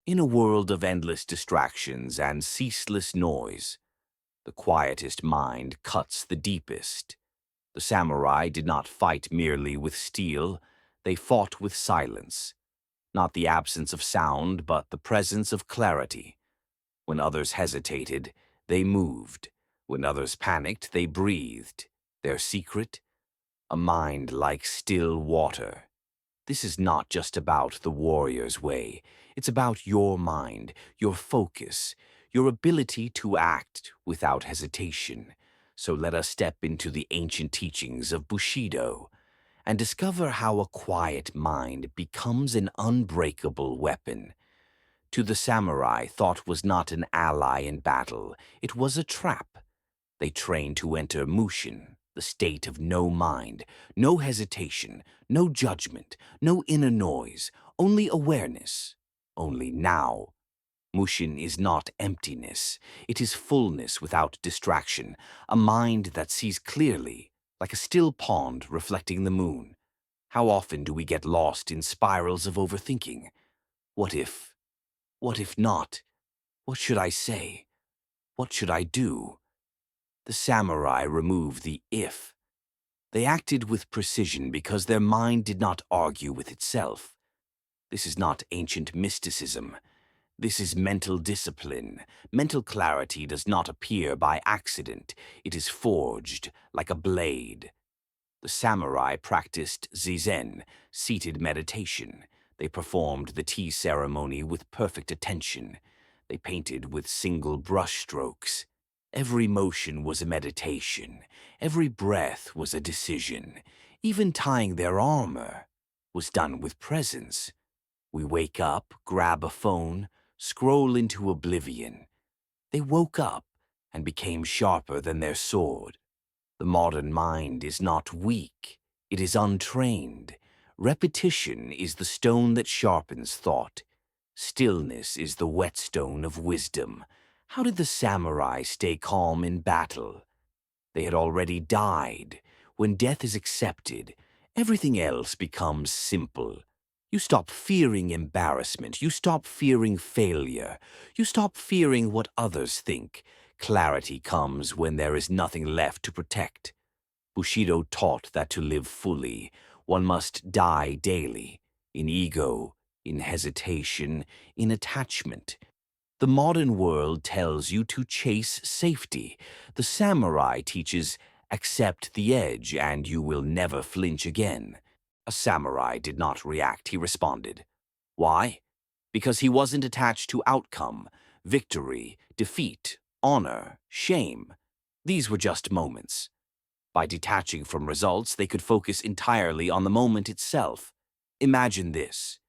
In a world of endless distractions and ceaseless noise, the quietest mind cuts the deepest. The samurai did not fight merely with steel, they fought with silence. Not the absence of sound, but the presence of clarity. When others hesitated, they moved. When others panicked, they breathed. Their secret? A mind like still water. This is not just about the warrior's way. It's about your mind, your focus, your ability to act without hesitation. So let us step into the ancient teachings of Bushido and discover how a quiet mind becomes an unbreakable weapon. To the samurai, thought was not an ally in battle. It was a trap. They trained to enter mushin, the state of no mind, no hesitation, no judgment, no inner noise, only awareness, only now. Mushin is not emptiness. It is fullness without distraction, a mind that sees clearly, like a still pond reflecting the moon. How often do we get lost in spirals of overthinking? What if? What if not? What should I say? What should I do? The samurai removed the if. They acted with precision because their mind did not argue with itself. This is not ancient mysticism. This is mental discipline. Mental clarity does not appear by accident. It is forged like a blade. The samurai practiced zazen, seated meditation. They performed the tea ceremony with perfect attention. They painted with single brush strokes. Every motion was a meditation. Every breath was a decision. Even tying their armor was done with presence. We wake up, grab a phone, scroll into oblivion. They woke up and became sharper than their sword. The modern mind is not weak, it is untrained. Repetition is the stone that sharpens thought. Stillness is the whetstone of wisdom. How did the samurai stay calm in battle? They had already died. When death is accepted, everything else becomes simple. You stop fearing embarrassment. You stop fearing failure. You stop fearing what others think. Clarity comes when there is nothing left to protect. Bushido taught that to live fully, one must die daily, in ego, in hesitation, in attachment. The modern world tells you to chase safety. The samurai teaches, accept the edge and you will never flinch again. A samurai did not react, he responded. Why? Because he wasn't attached to outcome, victory, defeat, honor, shame. These were just moments. By detaching from results, they could focus entirely on the moment itself. Imagine this.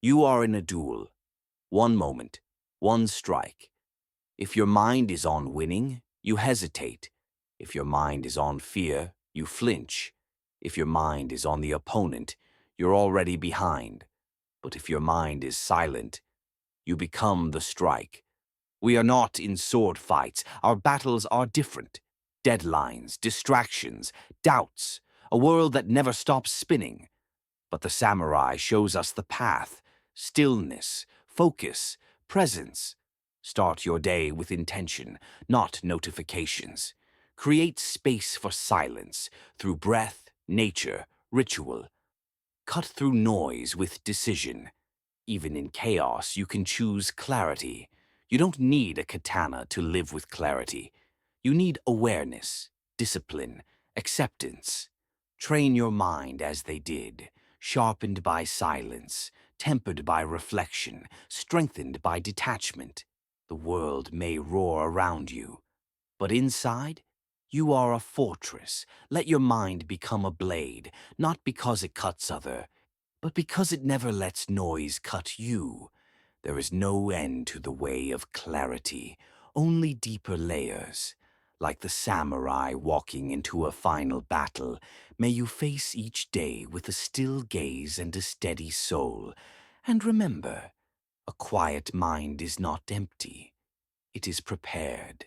You are in a duel. One moment, one strike. If your mind is on winning, you hesitate. If your mind is on fear, you flinch. If your mind is on the opponent, you're already behind. But if your mind is silent, you become the strike. We are not in sword fights. Our battles are different. Deadlines, distractions, doubts, a world that never stops spinning. But the samurai shows us the path, stillness, focus, presence. Start your day with intention, not notifications. Create space for silence through breath, nature, ritual. Cut through noise with decision. Even in chaos, you can choose clarity. You don't need a katana to live with clarity. You need awareness, discipline, acceptance. Train your mind as they did, sharpened by silence, tempered by reflection, strengthened by detachment. The world may roar around you, but inside, you are a fortress. Let your mind become a blade, not because it cuts other, but because it never lets noise cut you. There is no end to the way of clarity, only deeper layers. Like the samurai walking into a final battle, may you face each day with a still gaze and a steady soul. And remember, a quiet mind is not empty. It is prepared.